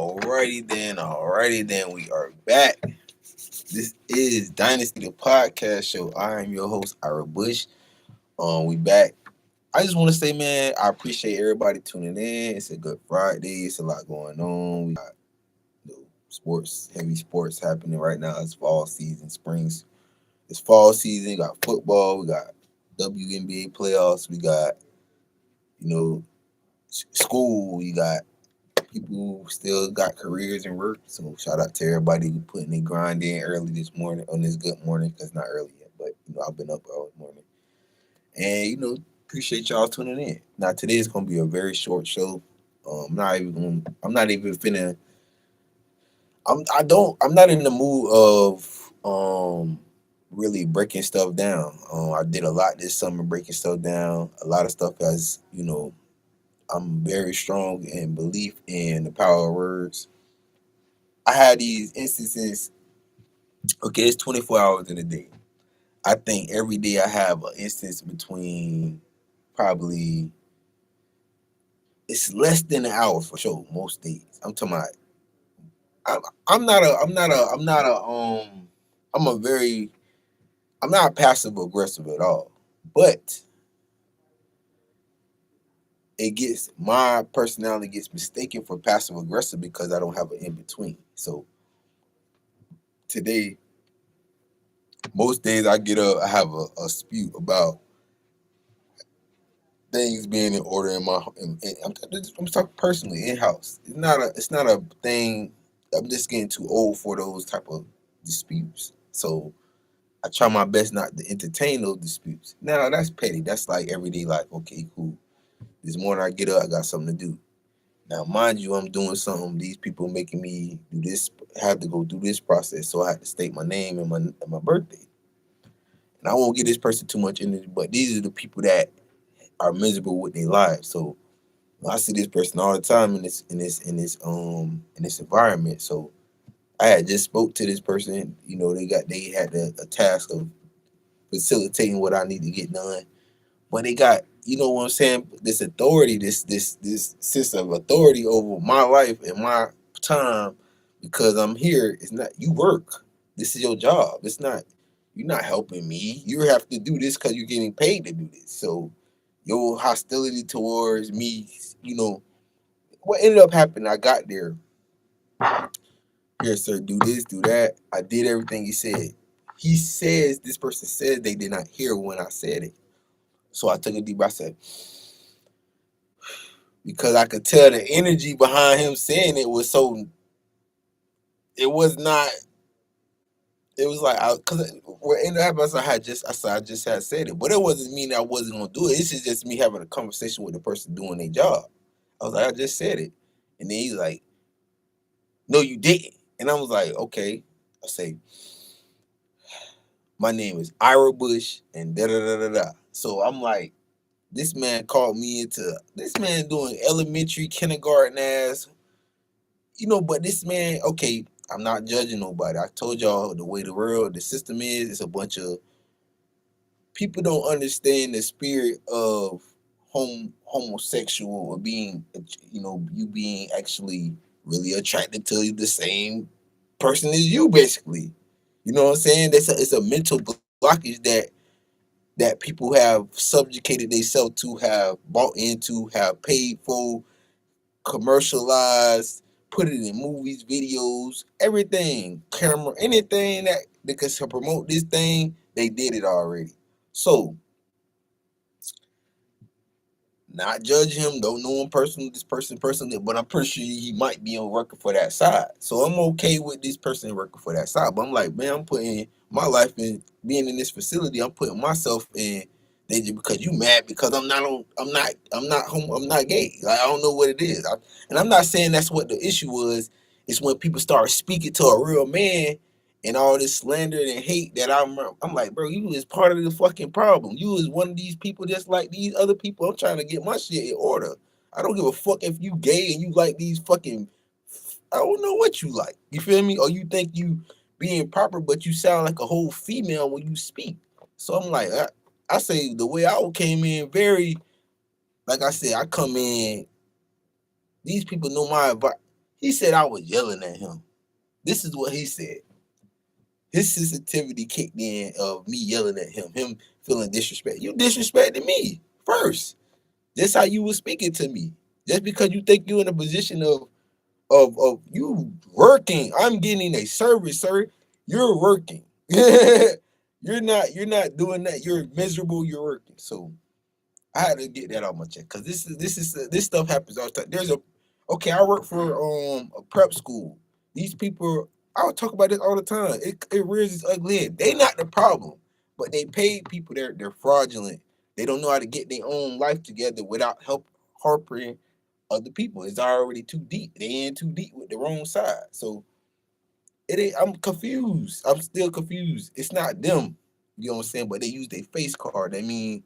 Alrighty then, we are back. This is Dynasty the podcast show. I am your host, Ira Bush. We back. I just want to say, man, I appreciate everybody tuning in. It's a good Friday. It's a lot going on. We got heavy sports happening right now. It's fall season, springs. It's fall season. We got football. We got WNBA playoffs. We got school. We got people who still got careers and work. So shout out to everybody who putting their grind in early this morning on this good morning. Cause not early yet, but I've been up all morning. And appreciate y'all tuning in. Now today is gonna be a very short show. I'm not even finna I'm not in the mood of really breaking stuff down. I did a lot this summer breaking stuff down. A lot of stuff has, I'm very strong in belief in the power of words. I had these instances. Okay, it's 24 hours in a day. I think every day I have an instance between probably it's less than an hour for sure. Most days, I'm talking about. I'm, I'm a very. I'm not passive aggressive at all, but my personality gets mistaken for passive aggressive because I don't have an in between. So today, most days I get up, I have a spew about things being in order in my. I'm talking personally in house. It's not a thing. I'm just getting too old for those type of disputes. So I try my best not to entertain those disputes. Now that's petty. That's like everyday life. Okay, cool. This morning I get up, I got something to do. Now, mind you, I'm doing something. These people making me do this, have to go through this process. So I had to state my name and my birthday. And I won't give this person too much energy, but these are the people that are miserable with their lives. So I see this person all the time in this environment. So I had just spoke to this person. They had a task of facilitating what I need to get done. But they got, what I'm saying, this authority, this sense of authority over my life and my time because I'm here. It's not you work. This is your job. It's not you're not helping me. You have to do this because you're getting paid to do this. So your hostility towards me, what ended up happening, I got there. Here, sir, do this, do that. I did everything he said. This person says they did not hear when I said it. So I took a deep breath. I said, because I could tell the energy behind him saying it was so. It was not. It was like because what ended up happening, I just had said it, but it wasn't mean I wasn't gonna do it. This is just me having a conversation with the person doing their job. I was like, I just said it, and then he's like, no, you didn't, and I was like, okay. I say, my name is Ira Bush, and da da da da da. So I'm like, this man called me into this man doing elementary kindergarten ass. But this man, okay, I'm not judging nobody. I told y'all the way the system is, it's a bunch of people don't understand the spirit of homosexual or being, you being actually really attracted to the same person as you, basically. You know what I'm saying? It's a mental blockage that people have subjugated themselves to, have bought into, have paid for, commercialized, put it in movies, videos, everything, camera, anything that could promote this thing, they did it already. So, not judge him, don't know him personally, this person personally, but I'm pretty sure he might be on working for that side. So I'm okay with this person working for that side. But I'm like, man, I'm putting my life in being in this facility. I'm putting myself in danger because you mad because I'm not gay. Like I don't know what it is. And I'm not saying that's what the issue was. It's when people start speaking to a real man and all this slander and hate that I'm like, bro, you is part of the fucking problem. You is one of these people just like these other people. I'm trying to get my shit in order. I don't give a fuck if you gay and you like these fucking I don't know what you like. You feel me? Or you think you being proper, but you sound like a whole female when you speak. So I'm like, I say the way I came in very, like I said, I come in, these people know my He said I was yelling at him. This is what he said. His sensitivity kicked in of me yelling at him feeling disrespect. You disrespected me first. That's how you were speaking to me. Just because you think you're in a position of you working. I'm getting a service, sir. You're working. You're not doing that. You're miserable. You're working. So I had to get that out my chest because this stuff happens all the time. I work for a prep school. These people, I would talk about this all the time. It rears its ugly head. They not the problem, but they pay people. They're fraudulent. They don't know how to get their own life together without help harping other people. It's already too deep. They in too deep with the wrong side. So it ain't. I'm confused. I'm still confused. It's not them. You know what I'm saying? But they use their face card. I mean,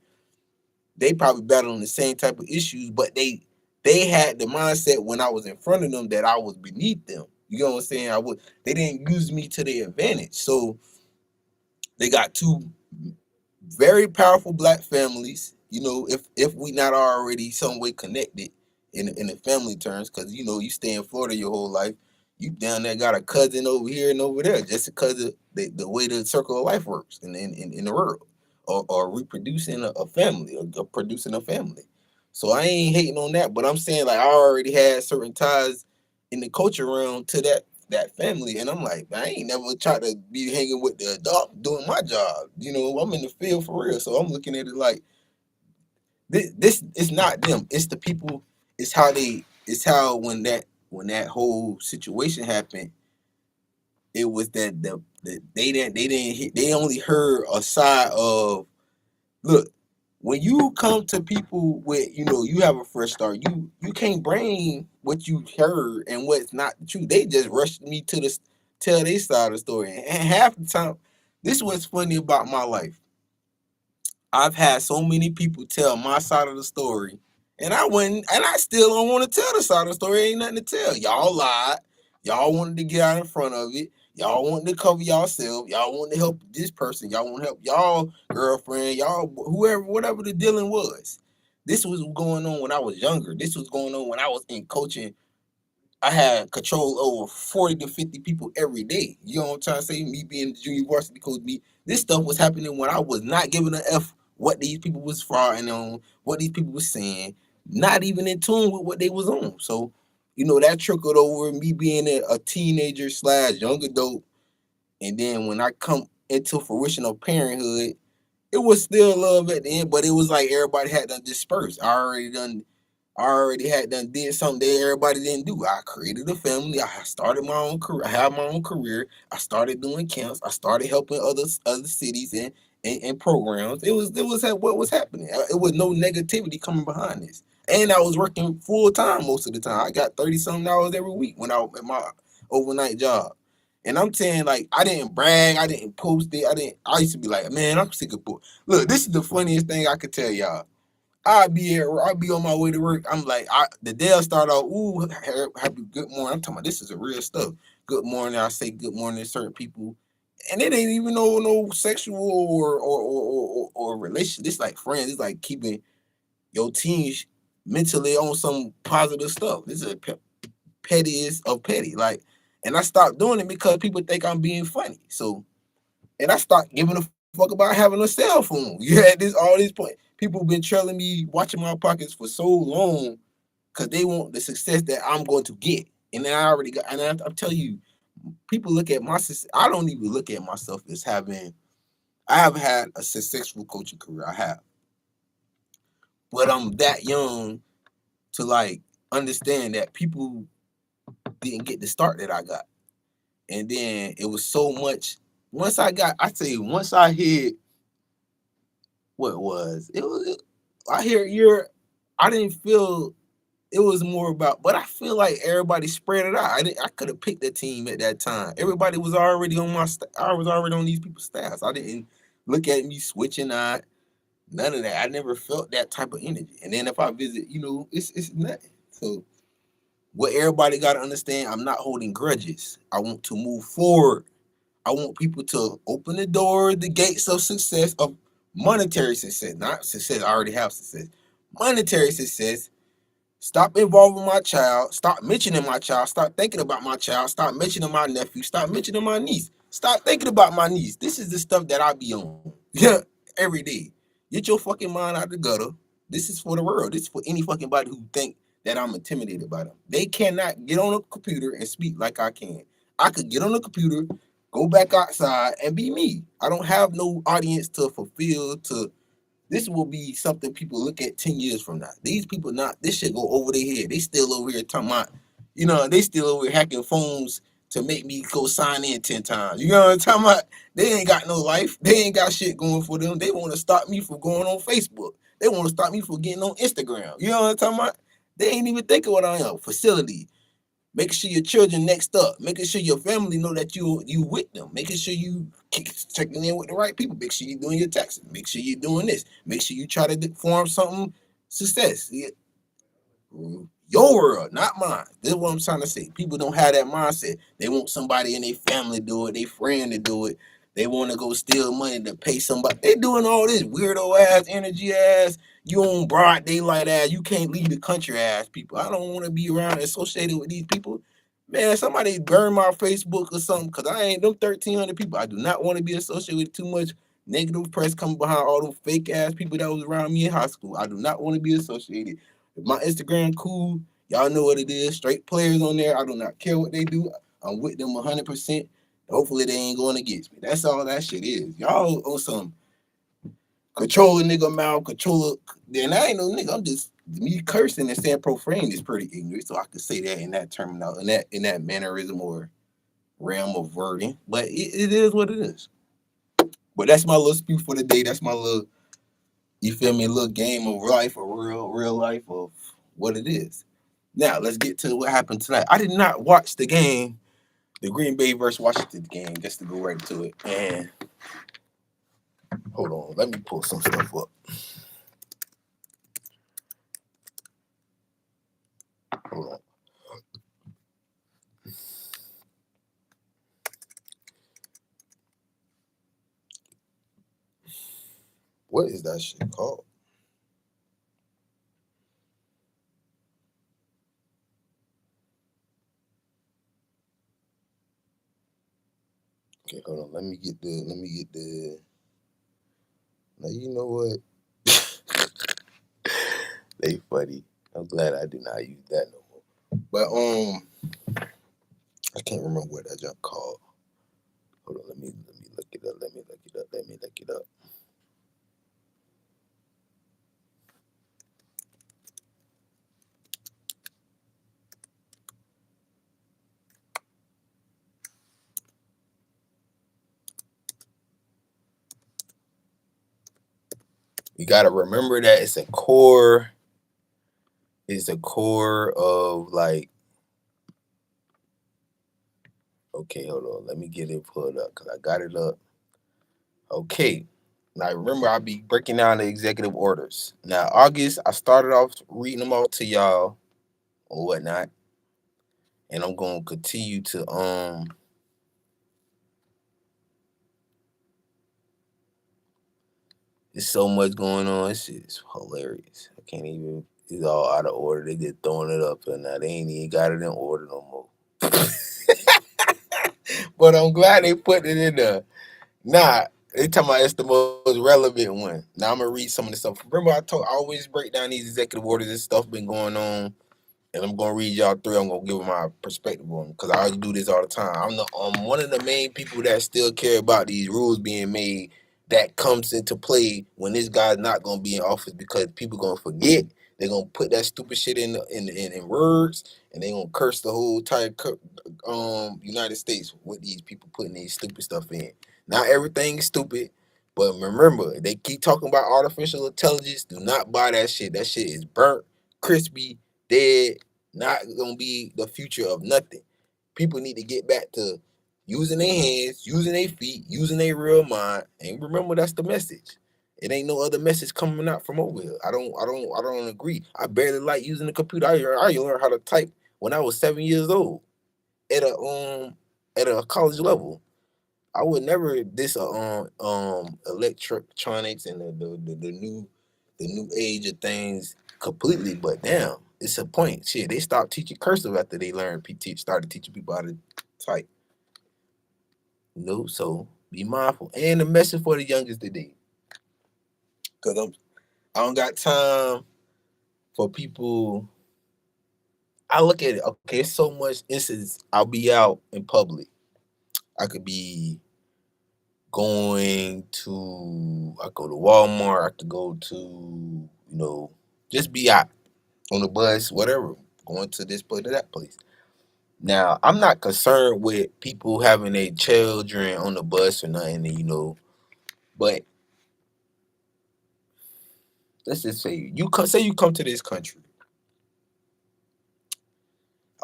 they probably battling the same type of issues, but they had the mindset when I was in front of them that I was beneath them. You know what I'm saying? They didn't use me to their advantage. So they got two very powerful black families. If we not already some way connected in the family terms, because you stay in Florida your whole life, you down there got a cousin over here and over there, just because of the way the circle of life works in the world, or reproducing a family, or producing a family. So I ain't hating on that, but I'm saying like I already had certain ties in the culture realm to that family, and I'm like, I ain't never tried to be hanging with the adult doing my job. I'm in the field for real, so I'm looking at it like this is not them. It's the people. It's how when that whole situation happened, it was that they only heard a side of look. When you come to people with, you have a fresh start, you can't bring what you heard and what's not true. They just rushed me to tell their side of the story. And half the time, this is what's funny about my life. I've had so many people tell my side of the story, and I still don't want to tell the side of the story. Ain't nothing to tell. Y'all lied. Y'all wanted to get out in front of it. Y'all wanted to cover yourself. Y'all wanted to help this person. Y'all want to help y'all girlfriend. Y'all whoever, whatever the dealing was. This was going on when I was younger. This was going on when I was in coaching. I had control over 40 to 50 people every day. You know what I'm trying to say? Me being the junior varsity coach, this stuff was happening when I was not giving a F what these people was frauding on, what these people was saying, not even in tune with what they was on. So, that trickled over me being a teenager / young adult. And then when I come into fruition of parenthood, it was still love at the end, but it was like everybody had done dispersed. I already had done did something that everybody didn't do. I created a family. I started my own career. I have my own career. I started doing camps. I started helping other cities and programs. It was what was happening. It was no negativity coming behind this. And I was working full time most of the time. I got 30 something hours every week when I was at my overnight job. And I'm saying, like, I didn't brag, I didn't post it, I used to be like, man, I'm sick of book. Look, this is the funniest thing I could tell y'all. I'd be on my way to work. I'm like, the day I start out, ooh, happy good morning. I'm talking about this is a real stuff. Good morning. I say good morning to certain people, and it ain't even no sexual or relation. It's like friends. It's like keeping your team mentally on some positive stuff. This is pettiest of petty. Like, and I stopped doing it because people think I'm being funny. So, and I stopped giving a fuck about having a cell phone. You had all these point. People been trailing me, watching my pockets for so long because they want the success that I'm going to get. And then I already got, and I'm telling you, people look at my success. I don't even look at myself as having, I have had a successful coaching career. I have. But I'm that young to like understand that people didn't get the start that I got. And then it was so much. Once I hit what it was, I hear I didn't feel it was more about, but I feel like everybody spread it out. I could have picked a team at that time. Everybody was already on I was already on these people's staffs. I didn't look at me switching out, none of that. I never felt that type of energy. And then if I visit, it's nothing. So what everybody got to understand, I'm not holding grudges. I want to move forward. I want people to open the door, the gates of success, of monetary success, not success. I already have success. Monetary success, Stop involving my child. Stop mentioning my child. Stop thinking about my child. Stop mentioning my nephew. Stop mentioning my niece. Stop thinking about my niece. This is the stuff that I be on. Yeah, every day. Get your fucking mind out the gutter. This is for the world. This is for any fucking body who think that I'm intimidated by them. They cannot get on a computer and speak like I can. I could get on the computer, go back outside, and be me. I don't have no audience to fulfill, to this will be something people look at 10 years from now. These people not, this shit go over their head. They still over here talking about, they still over here hacking phones to make me go sign in 10 times. You know what I'm talking about? They ain't got no life. They ain't got shit going for them. They want to stop me from going on Facebook. They want to stop me from getting on Instagram. You know what I'm talking about? They ain't even thinking what I am. Facility. Making sure your children next up, making sure your family know that you with them, making sure you checking in with the right people, make sure you're doing your taxes, make sure you're doing this, make sure you try to form something success. Your world, not mine. This is what I'm trying to say. People don't have that mindset. They want somebody in their family to do it, their friend to do it. They want to go steal money to pay somebody. They doing all this weirdo ass, energy ass, you on broad daylight ass, you can't leave the country ass people. I don't want to be around associated with these people. Man, somebody burn my Facebook or something, because I ain't them 1,300 people. I do not want to be associated with too much negative press coming behind all them fake ass people that was around me in high school. I do not want to be associated. If my Instagram cool, y'all know what it is. Straight players on there. I do not care what they do. I'm with them 100%. Hopefully they ain't going against me. That's all that shit is. Y'all on some control a nigga mouth, control. Then I ain't no nigga. I'm just me cursing and saying profane is pretty ignorant. So I could say that in that terminal, in that mannerism or realm of wording. But it is what it is. But that's my little spew for the day. That's my little, you feel me, little game of life, or real life of what it is. Now let's get to what happened tonight. I did not watch the game, the Green Bay versus Washington game, just to go right to it. And hold on, let me pull some stuff up. Hold on. What is that shit called? Okay, hold on. Let me get the. Now you know what? They funny. I'm glad I do not use that no more. But I can't remember what that junk called. Hold on, let me look it up. Let me look it up. You gotta remember that it's a core. It's a core of like. Okay, hold on. Let me get it pulled up because I got it up. Okay. Now remember, I'll be breaking down the executive orders. Now, August, I started off reading them all to y'all or whatnot, and I'm gonna continue to There's so much going on. This shit is hilarious. I can't even. It's all out of order. They just throwing it up, and now they ain't even got it in order no more. But I'm glad they put it in there. Nah, they talking about it's the most relevant one. Now I'm gonna read some of the stuff. Remember, I always break down these executive orders. This stuff been going on, and I'm gonna read y'all through. I'm gonna give my perspective on them because I already do this all the time. I'm one of the main people that still care about these rules being made that comes into play when this guy's not gonna be in office, because people gonna forget. They're gonna put that stupid shit in words, and they gonna curse the whole entire United States with these people putting these stupid stuff in. Not everything is stupid, but remember, they keep talking about artificial intelligence. Do not buy that shit. That shit is burnt, crispy, dead, not gonna be the future of nothing. People need to get back to using their hands, using their feet, using their real mind, and remember that's the message. It ain't no other message coming out from over here. I don't agree. I barely like using the computer. I learned how to type when I was 7 years old at a college level. I would never diss electronics and the new age of things completely, but damn, it's a point. Shit, they stopped teaching cursive after they learned started teaching people how to type. So be mindful. And the message for the youngest today, because I don't got time for people. I look at it. Okay, it's so much instance. I'll be out in public. I could be I go to Walmart. I could go to just be out on the bus, whatever, going to this place to that place. Now, I'm not concerned with people having their children on the bus or nothing, but let's just say you come to this country.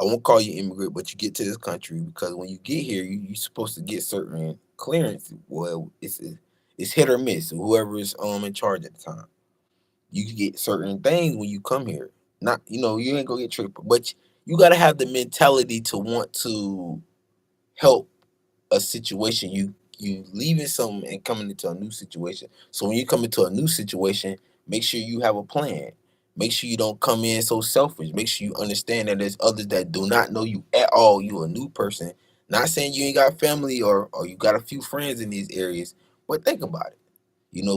I won't call you immigrant, but you get to this country because when you get here, you're supposed to get certain clearance. Well, it's hit or miss. Whoever's in charge at the time, you can get certain things when you come here. Not you ain't gonna get tricked, but you gotta have the mentality to want to help a situation. You leaving something and coming into a new situation. So when you come into a new situation, make sure you have a plan. Make sure you don't come in so selfish. Make sure you understand that there's others that do not know you at all. You a new person. Not saying you ain't got family or you got a few friends in these areas, but think about it.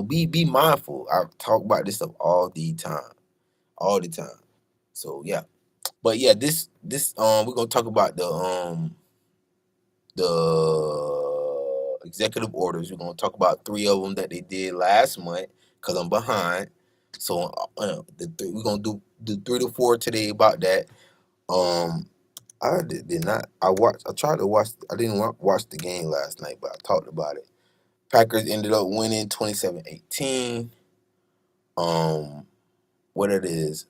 Be mindful. I talk about this stuff all the time. So yeah, but yeah, this we're gonna talk about the executive orders. We're gonna talk about three of them that they did last month because I'm behind. So we're gonna do 3 to 4 today about that. Um, I did not. I watched. I tried to watch. I didn't watch the game last night, but I talked about it. Packers ended up winning 27-18. What it is.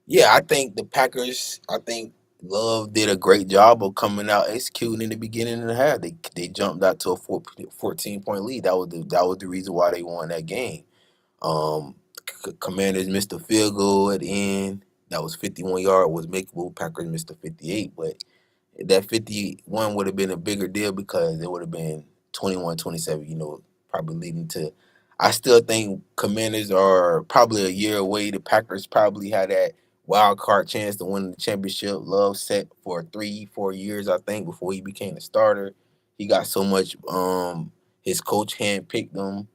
Yeah, I think the Packers. I think Love did a great job of coming out executing in the beginning of the half. They jumped out to a 14-point lead. That was the reason why they won that game. Um, Commanders missed a field goal at the end. That was 51 yard was makeable. Packers missed a 58, but that 51 would have been a bigger deal because it would have been 21-27, probably leading to. I still think Commanders are probably a year away. The Packers probably had that wild card chance to win the championship. Love set for 3-4 years, I think, before he became a starter. He got so much. His coach handpicked him.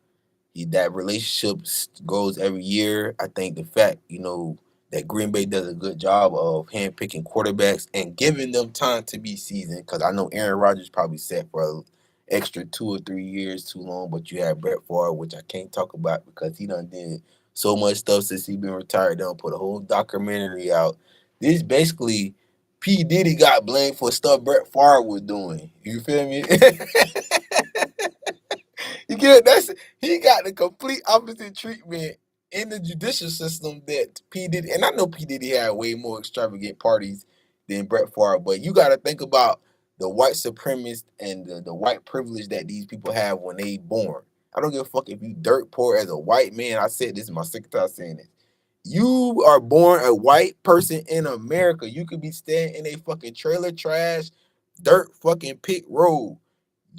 That relationship grows every year. I think the fact, that Green Bay does a good job of handpicking quarterbacks and giving them time to be seasoned. Because I know Aaron Rodgers probably set for an extra 2 or 3 years too long, but you have Brett Favre, which I can't talk about because he done did so much stuff since he been retired. They done put a whole documentary out. This basically P. Diddy got blamed for stuff Brett Favre was doing. You feel me? You get that's he got the complete opposite treatment in the judicial system that P Diddy, and I know P Diddy had way more extravagant parties than Brett Favre, but you got to think about the white supremacist and the white privilege that these people have when they born. I don't give a fuck if you dirt poor as a white man. I said this is my second time saying this. You are born a white person in America. You could be staying in a fucking trailer trash, dirt fucking pit road.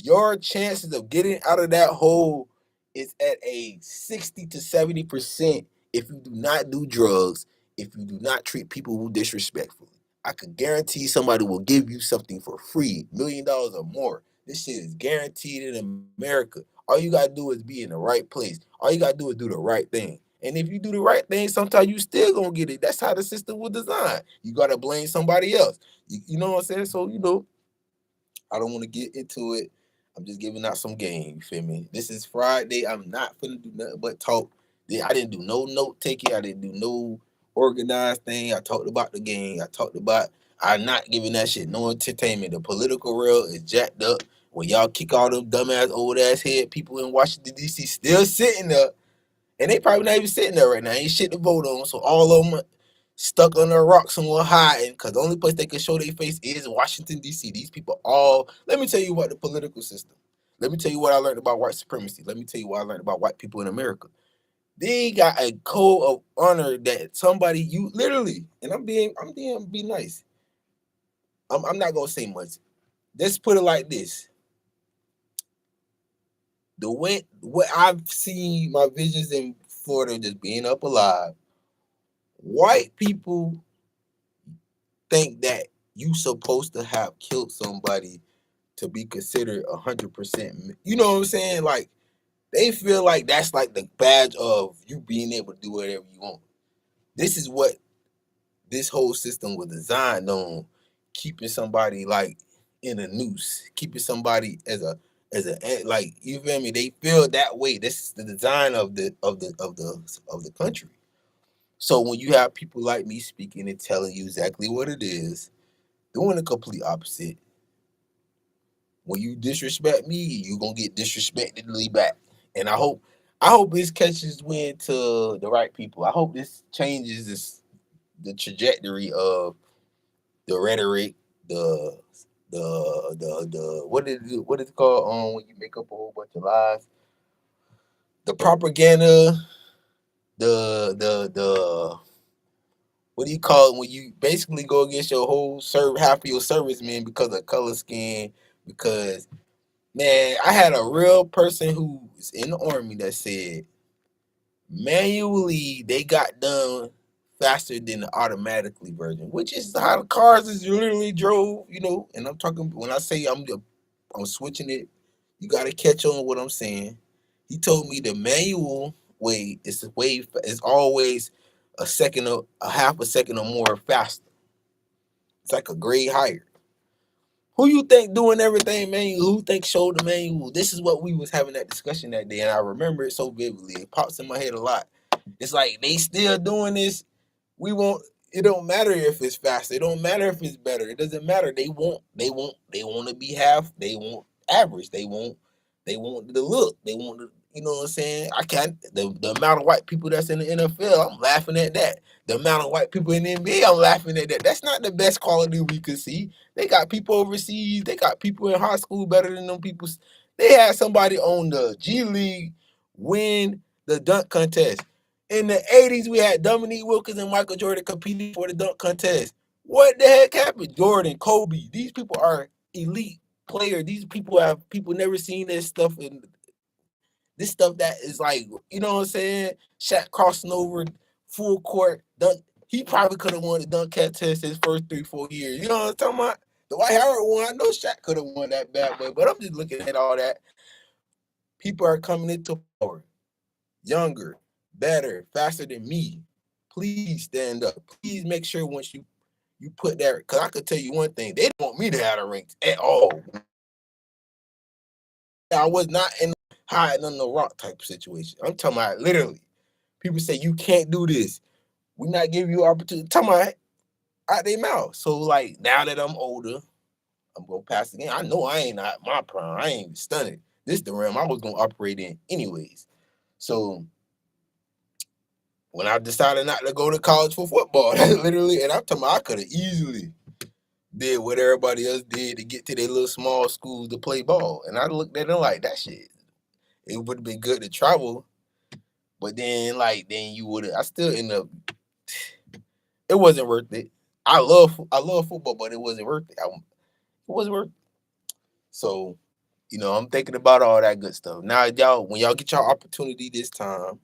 Your chances of getting out of that hole is at a 60 to 70% if you do not do drugs, if you do not treat people disrespectfully. I could guarantee somebody will give you something for free, $1 million or more. This shit is guaranteed in America. All you gotta do is be in the right place. All you gotta do is do the right thing. And if you do the right thing, sometimes you still gonna get it. That's how the system was designed. You gotta blame somebody else. You know what I'm saying? So I don't want to get into it. I'm just giving out some game. You feel me? This is Friday. I'm not finna do nothing but talk. I didn't do no note taking. I didn't do no organized thing. I talked about the game. I'm not giving that shit no entertainment. The political rail is jacked up. When y'all kick all them dumbass old ass head people in Washington D.C. still sitting there, and they probably not even sitting there right now. Ain't shit to vote on. So all of them stuck under a rock somewhere hiding because the only place they can show their face is Washington, D.C. These people all, let me tell you about the political system. Let me tell you what I learned about white supremacy. Let me tell you what I learned about white people in America. They got a code of honor that somebody, you literally, and be nice. I'm not going to say much. Let's put it like this. What I've seen, my visions in Florida just being up alive, White people think that you supposed to have killed somebody to be considered 100%. You know what I'm saying? Like they feel like that's like the badge of you being able to do whatever you want. This is what this whole system was designed on, keeping somebody like in a noose, keeping somebody as a like, you feel me? They feel that way. This is the design of the country. So when you have people like me speaking and telling you exactly what it is, doing the complete opposite, when you disrespect me, you gonna get disrespectedly back. And I hope this catches wind to the right people. I hope this changes the trajectory of the rhetoric, the the what is it called when you make up a whole bunch of lies, the propaganda, the what do you call it when you basically go against your whole half of your servicemen because of color skin. Because man, I had a real person who was in the army that said manually they got done faster than the automatically version, which is how the cars is literally drove, And I'm talking when I say I'm switching it, you got to catch on what I'm saying. He told me the manual way is always a half a second or more faster. It's like a grade higher. Who you think doing everything manual? Who think showed the manual? This is what we was having that discussion that day, and I remember it so vividly. It pops in my head a lot. It's like they still doing this. We won't. It don't matter if it's faster. It don't matter if it's better. It doesn't matter. They want to be half. They want average. They want the look. They want the. You know what I'm saying? I can't. The amount of white people that's in the NFL, I'm laughing at that. The amount of white people in the NBA, I'm laughing at that. That's not the best quality we could see. They got people overseas. They got people in high school better than them people. They had somebody on the G League win the dunk contest. In the 80s, we had Dominique Wilkins and Michael Jordan competing for the dunk contest. What the heck happened? Jordan, Kobe, these people are elite players. These people never seen this stuff, and this stuff that is like, you know what I'm saying? Shaq crossing over full court dunk. He probably could have won the dunk contest his first 3-4 years. You know what I'm talking about? The White Howard one, I know Shaq could have won that bad boy, but I'm just looking at all that. People are coming into power, younger, better, faster than me. Please stand up. Please make sure once you put that, because I could tell you one thing, they don't want me to have the ranks at all. I was not in hiding on the rock type of situation. I'm talking about literally. People say you can't do this. We're not giving you opportunity. Talking about out their mouth. So like now that I'm older, I'm gonna pass again. I know I ain't not my prime. I ain't stunning. This the realm I was gonna operate in anyways. So when I decided not to go to college for football, that's literally, and I'm talking about I could have easily did what everybody else did to get to their little small schools to play ball. And I looked at them like that shit. It would have been good to travel, but then you would have. I still end up. It wasn't worth it. I love football, but it wasn't worth it. It wasn't worth it. So, I'm thinking about all that good stuff. Now, y'all, when y'all get your opportunity this time,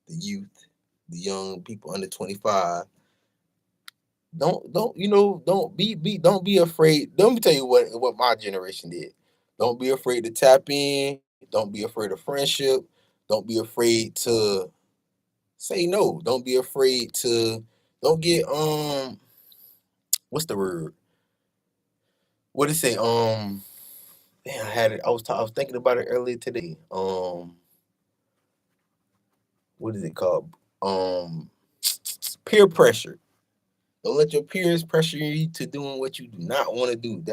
the youth, the young people under 25, don't be afraid. Let me tell you what my generation did. Don't be afraid to tap in. Don't be afraid of friendship. Don't be afraid to say no. Don't be afraid to don't get what's the word? What did it say? Man, I had it. I was thinking about it earlier today. What is it called? Um, Peer pressure. Don't let your peers pressure you to doing what you do not want to do.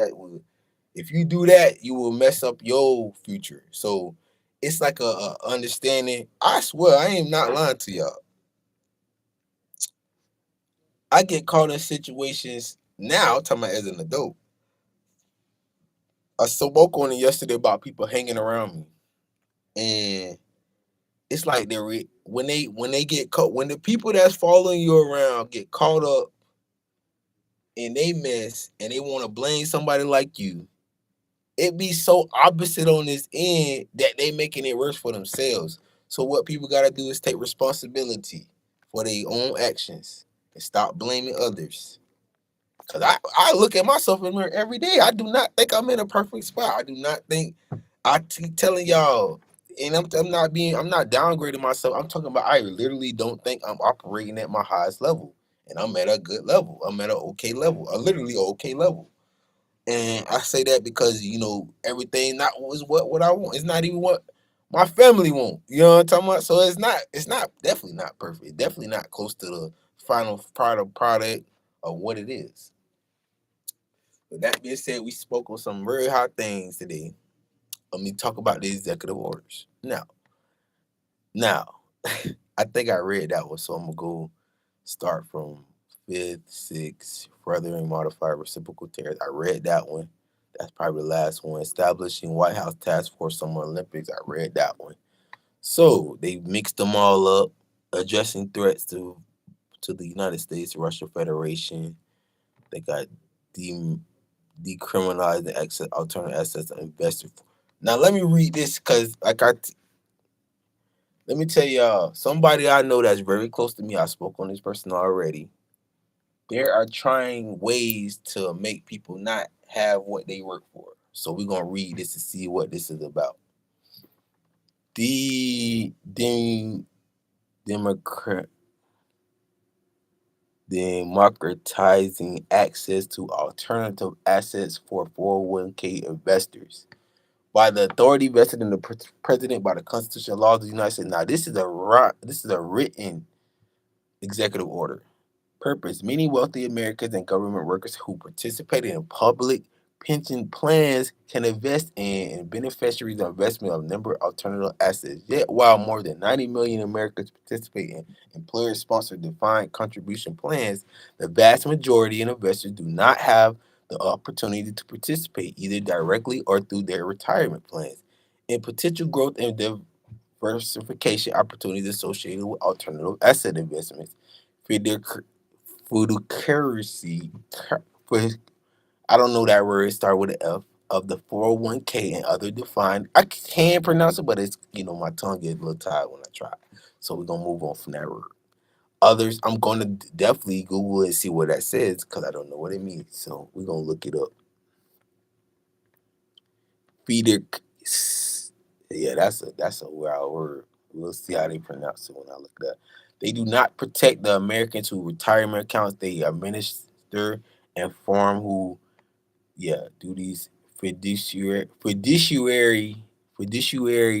If you do that, you will mess up your future. So it's like a understanding. I swear, I am not lying to y'all. I get caught in situations now, talking about as an adult. I spoke on it yesterday about people hanging around me, and it's like when they get caught, when the people that's following you around get caught up in they mess and they want to blame somebody like you, it be so opposite on this end that they making it worse for themselves. So what people gotta do is take responsibility for their own actions and stop blaming others. Cause I look at myself in the mirror every day. I do not think I'm in a perfect spot. I do not think I keep telling y'all, and I'm not downgrading myself. I'm talking about I literally don't think I'm operating at my highest level, and I'm at a good level. I'm at an okay level, a literally okay level. And I say that because everything not was what I want. It's not even what my family want. You know what I'm talking about? So it's not definitely not perfect. Definitely not close to the final product of what it is. With that being said, we spoke on some very hot things today. Let me talk about the executive orders. Now, I think I read that one, so I'm gonna go start from fifth, sixth, furthering modified reciprocal tariffs. I read that one. That's probably the last one. Establishing White House Task Force Summer Olympics. I read that one. So they mixed them all up, addressing threats to the United States, Russia Federation. They got de- decriminalizing access alternative assets to investors. Now let me read this because let me tell y'all, somebody I know that's very close to me. I spoke on this person already. They are trying ways to make people not have what they work for. So we're gonna read this to see what this is about. The Democrat democratizing access to alternative assets for 401k investors by the authority vested in the president by the constitutional laws of the United States. Now, this is a written executive order. Purpose: many wealthy Americans and government workers who participate in public pension plans can invest in and beneficiaries of investment of number of alternative assets. Yet, while more than 90 million Americans participate in employer-sponsored defined contribution plans, the vast majority of investors do not have the opportunity to participate either directly or through their retirement plans in potential growth and diversification opportunities associated with alternative asset investments. Fiduciary, I don't know that word, it start with an F, of the 401k and other defined. I can pronounce it, but it's, my tongue gets a little tired when I try. So we're going to move on from that word. Others, I'm going to definitely Google and see what that says because I don't know what it means. So we're going to look it up. Fiduc. Yeah, that's a wild word. We'll see how they pronounce it when I look it up. They do not protect the Americans who retirement accounts they administer and form who, do these fiduciary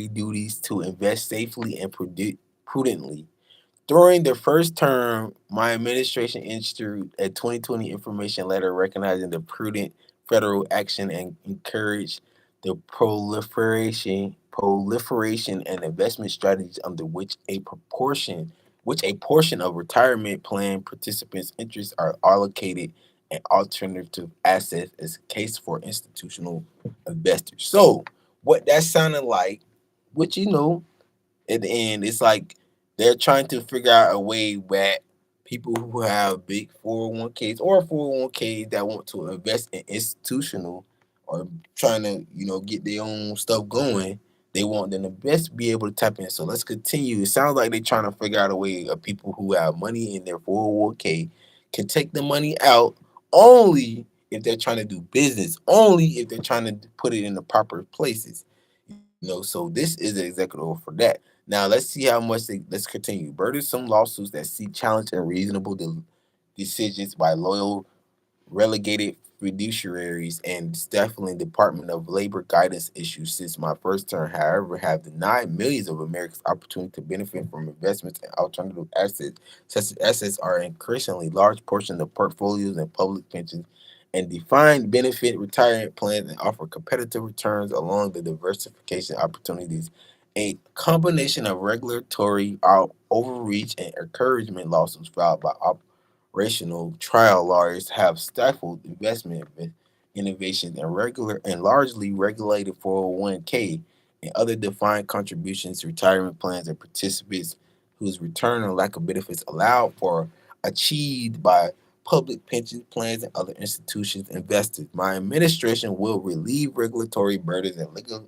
duties to invest safely and prudently. During the first term, my administration issued a 2020 information letter recognizing the prudent federal action and encouraged the proliferation and investment strategies under which a portion of retirement plan participants' interests are allocated and alternative assets as case for institutional investors. So what that sounded like, which at the end, it's like they're trying to figure out a way that people who have big 401ks or 401ks that want to invest in institutional or trying to, get their own stuff going, they want them to best be able to tap in. So let's continue. It sounds like they're trying to figure out a way of people who have money in their 401k can take the money out only if they're trying to do business, only if they're trying to put it in the proper places. So this is the executive order for that. Now let's see how much let's continue. Burdensome lawsuits that seek challenge and reasonable decisions by loyal relegated fiduciaries and definitely Department of Labor guidance issues since my first term, however, have denied millions of Americans opportunity to benefit from investments in alternative assets. Such assets are increasingly large portion of portfolios and public pensions and defined benefit retirement plans and offer competitive returns along the diversification opportunities. A combination of regulatory overreach and encouragement lawsuits filed by rational trial lawyers have stifled investment innovations in regular and largely regulated 401k and other defined contributions, retirement plans, and participants whose return or lack of benefits allowed for achieved by public pension plans and other institutions investors. My administration will relieve regulatory burdens and legal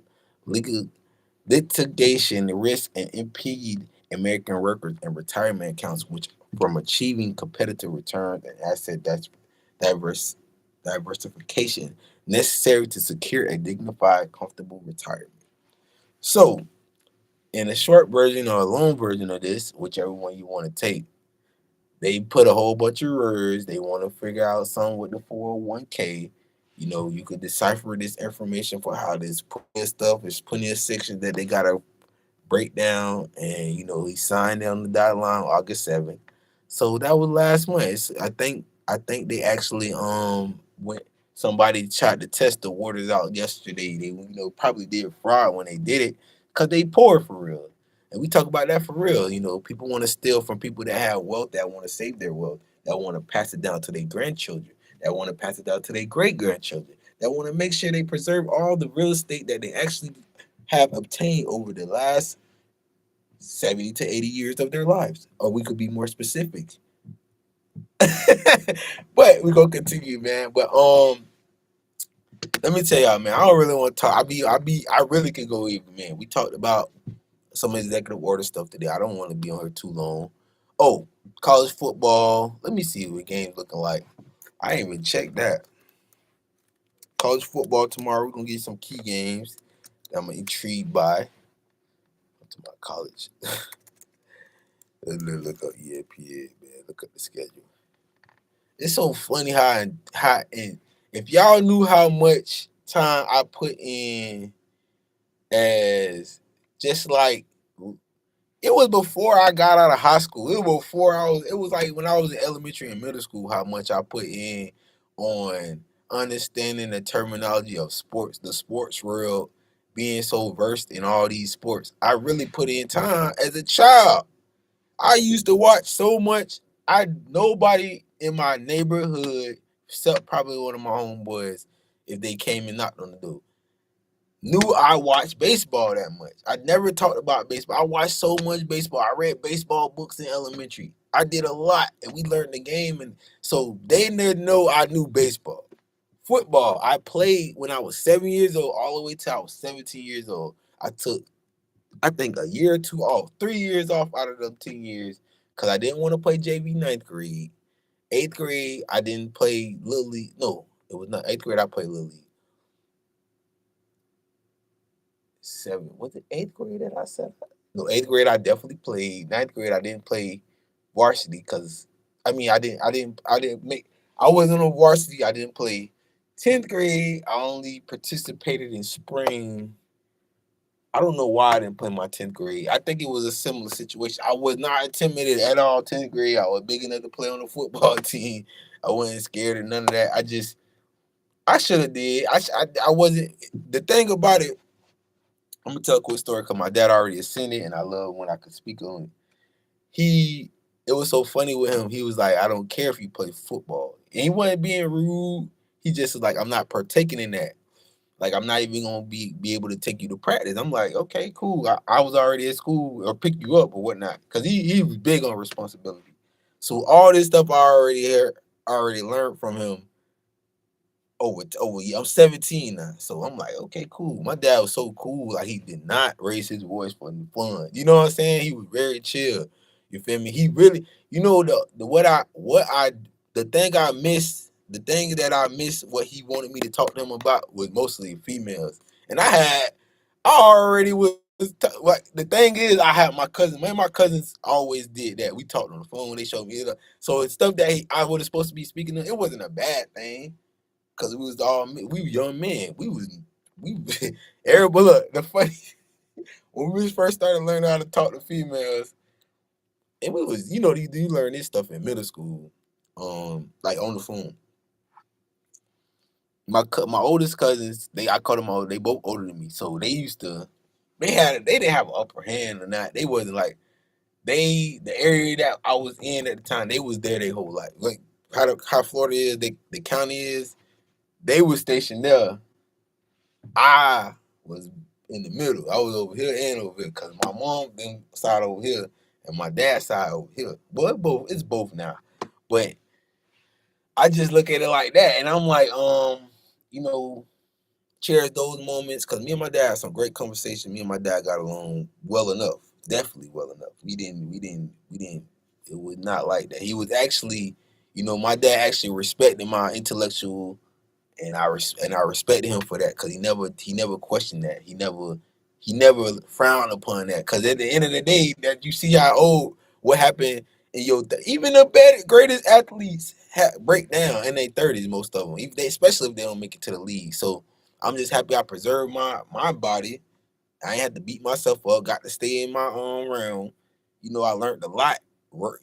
litigation risk and impede American workers and retirement accounts, which from achieving competitive returns and asset diverse diversification necessary to secure a dignified, comfortable retirement. So, in a short version or a long version of this, whichever one you want to take, they put a whole bunch of words. They want to figure out something with the 401k. You could decipher this information for how there's plenty of stuff. There's plenty of sections that they gotta breakdown, and he signed on the dotted line August 7th. So that was last month. I think they actually went. Somebody tried to test the waters out yesterday. They probably did fraud when they did it because they poor for real. And we talk about that for real. People want to steal from people that have wealth, that want to save their wealth, that want to pass it down to their grandchildren, that want to pass it down to their great grandchildren, that want to make sure they preserve all the real estate that they actually have obtained over the last 70 to 80 years of their lives. Or we could be more specific. But we're gonna continue, man. But let me tell y'all, man, I don't really want to talk. I really could go even, man. We talked about some executive order stuff today. I don't want to be on here too long. Oh, college football. Let me see what game's looking like. I ain't even checked that. College football tomorrow. We're gonna get some key games that I'm intrigued by. To my college. Let's look up ESPN, man. Look up the schedule. It's so funny how and if y'all knew how much time I put in as just like it was before I got out of high school. It was before it was like when I was in elementary and middle school, how much I put in on understanding the terminology of sports, the sports world, being so versed in all these sports. I really put in time as a child. I used to watch so much. Nobody in my neighborhood, except probably one of my homeboys, if they came and knocked on the door, knew I watched baseball that much. I never talked about baseball. I watched so much baseball. I read baseball books in elementary. I did a lot, and we learned the game, and so they didn't know I knew baseball. Football, I played when I was 7 years old, all the way till I was 17 years old. I took I think a year or two off, 3 years off out of them 10 years, because I didn't want to play JV ninth grade. Eighth grade, I didn't play Little League. No, it was not eighth grade, I played Little League. Was it eighth grade that I said? No, eighth grade, I definitely played. Ninth grade, I didn't play varsity because, I wasn't on varsity, I didn't play. 10th grade, I only participated in spring. I don't know why I didn't play my 10th grade. I think it was a similar situation. I was not intimidated at all 10th grade. I was big enough to play on the football team. I wasn't scared of none of that. I should have did. I wasn't. The thing about it, I'm going to tell a quick story because my dad already ascended and I love when I could speak on it. It was so funny with him. He was like, I don't care if you play football. And he wasn't being rude. He just was like, I'm not partaking in that. Like, I'm not even gonna be able to take you to practice. I'm like, okay, cool. I was already at school or pick you up or whatnot. Cause he was big on responsibility. So all this stuff I already learned from him over I'm 17 now. So I'm like, okay, cool. My dad was so cool. Like he did not raise his voice for fun. You know what I'm saying? He was very chill. You feel me? He really, the thing I missed, the thing that I missed what he wanted me to talk to him about was mostly females. And I already was like the thing is I had my cousin. Man, my cousins always did that. We talked on the phone. They showed me. So it's stuff that I was supposed to be speaking to. It wasn't a bad thing because we were young men. We everybody. Look, the funny when we first started learning how to talk to females, and we was you learn this stuff in middle school, like on the phone. My oldest cousins, I call them old. They both older than me, so they didn't have an upper hand or not. They wasn't like the area that I was in at the time. They was there their whole life. Like how Florida is, the county is. They was stationed there. I was in the middle. I was over here and over here because my mom then side over here and my dad's side over here. But it's both now. But I just look at it like that, and I'm like, you know, cherish those moments because me and my dad had some great conversation. Me and my dad got along well enough, definitely well enough. We didn't It was not like that. He was actually, my dad actually respected my intellectual, and I respected him for that because he never questioned that. He never frowned upon that. Because at the end of the day, that you see how old what happened in even the greatest athletes break down in their 30s. Most of them, especially if they don't make it to the league. So I'm just happy I preserved my body. I ain't had to beat myself up. Got to stay in my own realm. I learned a lot. Work,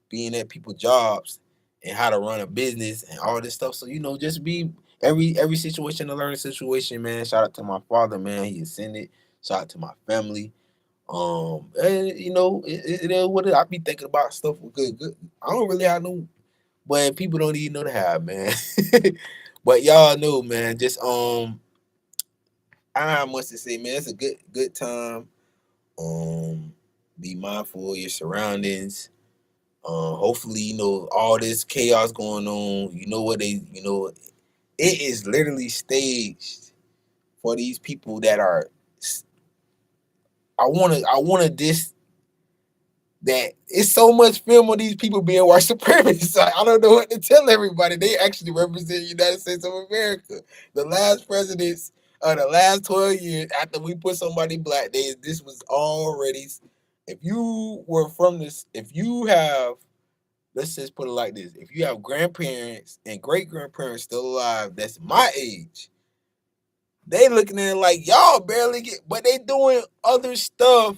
being at people's jobs and how to run a business and all this stuff. So just be every situation a learning situation, man. Shout out to my father, man. He ascended. Shout out to my family. And it is what I be thinking about stuff with good. I don't really have no, but people don't even know to have, man. But y'all know, man. Just I must say, man, it's a good time. Be mindful of your surroundings. Hopefully, all this chaos going on. It is literally staged for these people that are. I wanna dis that it's so much film on these people being white supremacists. I don't know what to tell everybody. They actually represent the United States of America. The last presidents of the last 12 years, after we put somebody black, this was already. If you were from this, if you have, let's just put it like this: if you have grandparents and great grandparents still alive, that's my age. They looking at it like y'all barely get, but they doing other stuff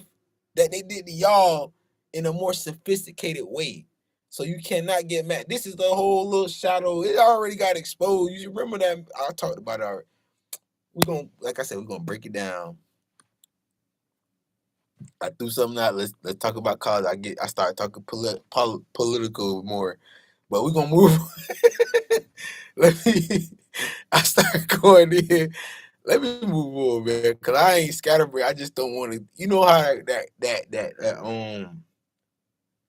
that they did to y'all in a more sophisticated way. So you cannot get mad. This is the whole little shadow. It already got exposed. You remember that I talked about it. Like I said, we're gonna break it down. I threw something out. Let's talk about college. I started talking political more, but we're gonna move. Let me. I start going in. Let me move on, man, because I ain't scatterbrained. I just don't want to. You know how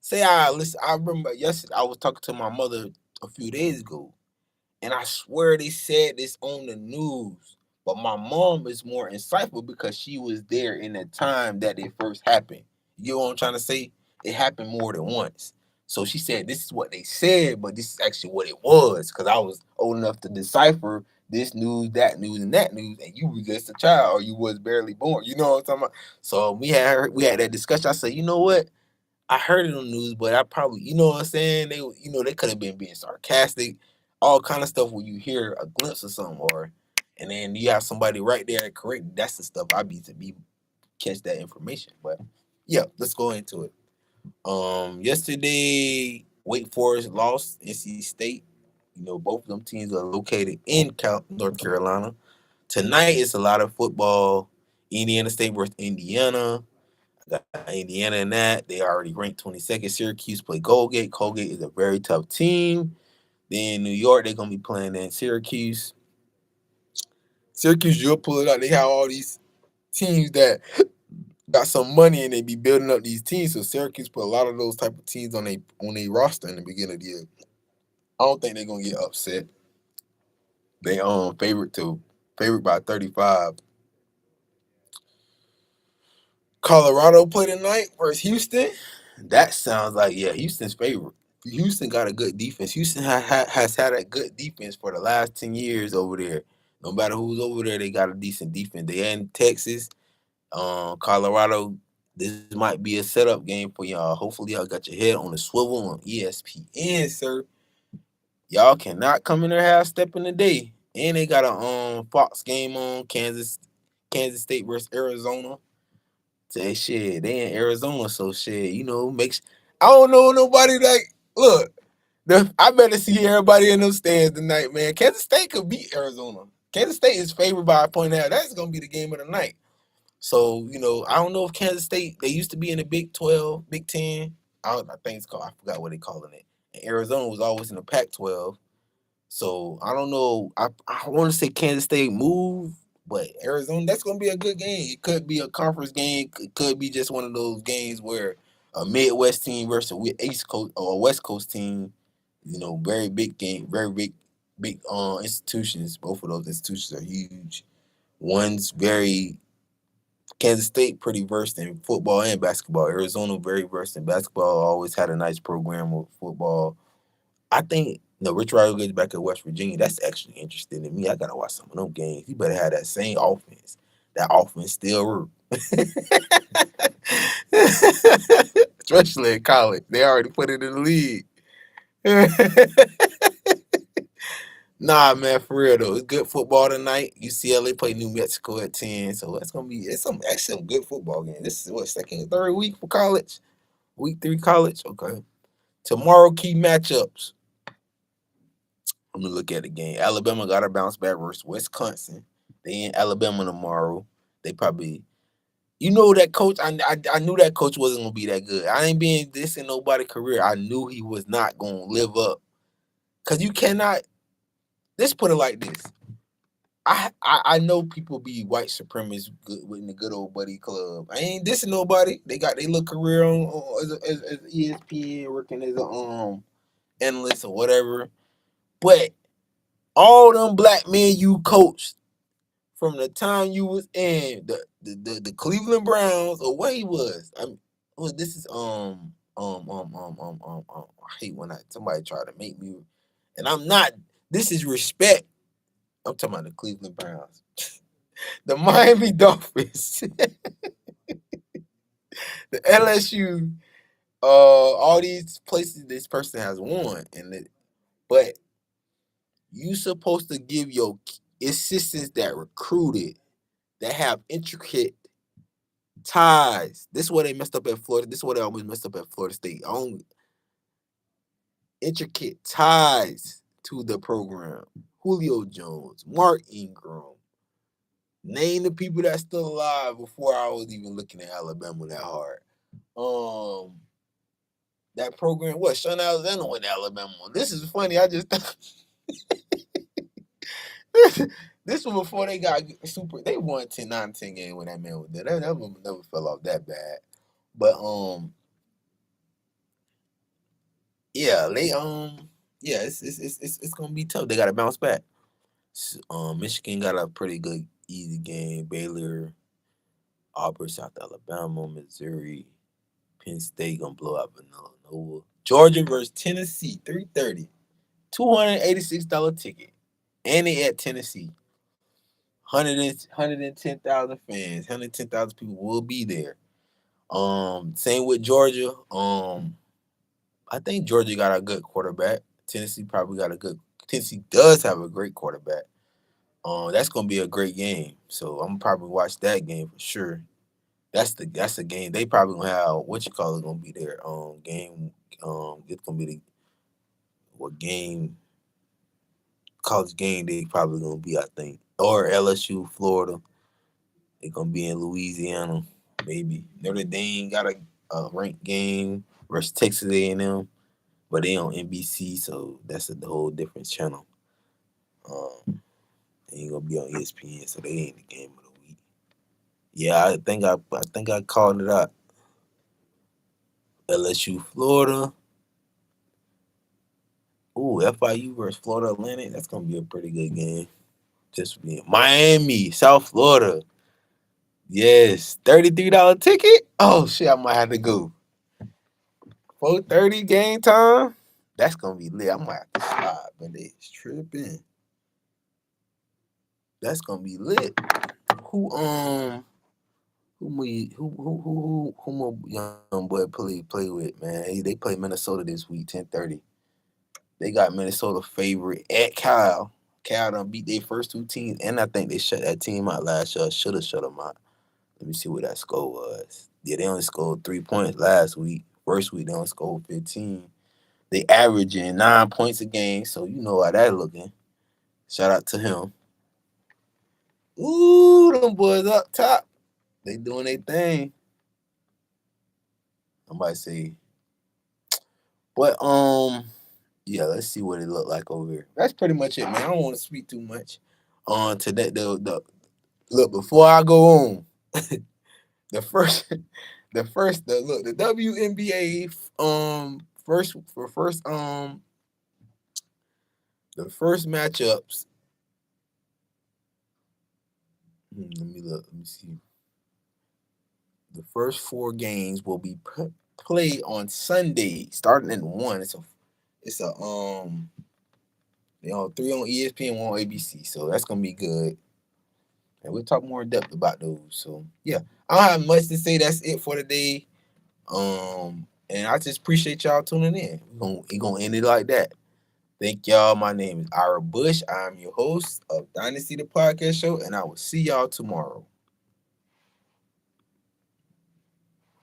say I listen. I remember yesterday I was talking to my mother a few days ago, and I swear they said this on the news. But my mom is more insightful because she was there in the time that it first happened. You know what I'm trying to say? It happened more than once. So she said, this is what they said, but this is actually what it was. Because I was old enough to decipher this news, and that news, and you was just a child or you was barely born. You know what I'm talking about? So we had that discussion. I said, you know what? I heard it on the news, but I probably, you know what I'm saying? They could have been being sarcastic, all kind of stuff when you hear a glimpse of something, and then you have somebody right there to correct. That's the stuff I be to be catch that information. But yeah, let's go into it. Yesterday, Wake Forest lost NC State. Both of them teams are located in North Carolina. Tonight it's a lot of football. Indiana State versus Indiana. Got Indiana in that. They already ranked 22nd. Syracuse play Colgate. Colgate is a very tough team. Then New York, they're gonna be playing in Syracuse. Syracuse, you'll pull it out. They have all these teams that got some money and they be building up these teams. So Syracuse put a lot of those type of teams on a roster in the beginning of the year. I don't think they're gonna get upset. They favorite by 35. Colorado play tonight versus Houston. That sounds like, yeah, Houston's favorite. Houston got a good defense. Houston has had a good defense for the last 10 years over there. No matter who's over there, they got a decent defense. They in Texas, Colorado. This might be a setup game for y'all. Hopefully, y'all got your head on the swivel on ESPN, sir. Y'all cannot come in there half step in the day. And they got a Fox game on Kansas State versus Arizona. Say shit, they in Arizona, so shit, makes I don't know nobody like look. I better see everybody in those stands tonight, man. Kansas State could beat Arizona. Kansas State is favored by a point out. That's gonna be the game of the night. So, I don't know if Kansas State, they used to be in the Big 12, Big 10. I think it's called, I forgot what they calling it. And Arizona was always in the Pac 12. So I don't know. I want to say Kansas State move, but Arizona, that's going to be a good game. It could be a conference game. It could be just one of those games where a Midwest team versus a East Coast or a West Coast team, very big game, very big institutions. Both of those institutions are huge. One's very Kansas State pretty versed in football and basketball. Arizona very versed in basketball. Always had a nice program with football. I think Rich Rodriguez back at West Virginia. That's actually interesting to me. I gotta watch some of them games. He better have that same offense. That offense still work. Especially in college. They already put it in the league. Nah, man, for real though. It's good football tonight. UCLA play New Mexico at 10. So it's some good football game. This is what, second, third week for college? Week 3 college? Okay. Tomorrow key matchups. I'm gonna look at the game. Alabama got to bounce back versus Wisconsin. They in Alabama tomorrow. They probably, that coach. I knew that coach wasn't gonna be that good. I ain't being this in nobody's career. I knew he was not gonna live up. Cause you cannot. Let's put it like this. I know people be white supremacists in the good old buddy club. I ain't dissing nobody. They got their little career on as ESPN, working as a analyst or whatever. But all them black men you coached from the time you was in the Cleveland Browns or what he was. This is I hate when somebody try to make me, and I'm not. This is respect. I'm talking about the Cleveland Browns, the Miami Dolphins, the LSU, all these places this person has won, but you supposed to give your assistants that recruited, that have intricate ties. This is what they messed up at Florida. This is what they always messed up at Florida State. Intricate ties to the program. Julio Jones, Mark Ingram. Name the people that's still alive before I was even looking at Alabama that hard. That program, what? Sean Alexander went to Alabama. This is funny. I just this was before they got super. They won 10 games when that man was there. That never fell off that bad. But yeah, it's gonna be tough. They gotta bounce back. Michigan got a pretty good easy game. Baylor, Auburn, South Alabama, Missouri, Penn State gonna blow out Villanova. Georgia versus Tennessee, 3:30, $286 ticket, and they at Tennessee. 110,000 fans, 110,000 people will be there. Same with Georgia. I think Georgia got a good quarterback. Tennessee probably got a good. Tennessee does have a great quarterback. That's gonna be a great game. So I'm probably watch that game for sure. That's the game. They probably gonna have gonna be there. Game. It's gonna be the what game? College game. They probably gonna be. I think or LSU, Florida. They gonna be in Louisiana. Maybe Notre Dame got a ranked game versus Texas A&M. But they on NBC, so that's a whole different channel. They ain't gonna be on ESPN, so they ain't the game of the week. Yeah, I think I called it out. LSU, Florida. Ooh, FIU versus Florida Atlantic. That's gonna be a pretty good game. Just being Miami, South Florida. Yes, $33 ticket. Oh shit, I might have to go. 4:30 game time. That's gonna be lit. I might have to slide, but it's tripping. That's gonna be lit. Who my young boy play with, man? They play Minnesota this week, 10:30. They got Minnesota favorite at Cal. Cal done beat their first two teams, and I think they shut that team out last year. Should have shut them out. Let me see what that score was. Yeah, they only scored 3 points last week. First week they only scored 15. They averaging 9 points a game, so you know how that looking. Shout out to him. Ooh, them boys up top. They doing their thing. I might say, but yeah, let's see what it look like over here. That's pretty much it, man. I don't want to speak too much on to that. The look before I go on, the first, the WNBA the first matchups. Let me look. Let me see. The first 4 games will be played on Sunday, starting at 1. It's a 3 on ESPN, 1 on ABC. So that's gonna be good. And we'll talk more in depth about those. So yeah, I don't have much to say. That's it for today. And I just appreciate y'all tuning in. We're gonna end it like that. Thank y'all. My name is Ira Bush. I'm your host of Dynasty the Podcast Show, and I will see y'all tomorrow.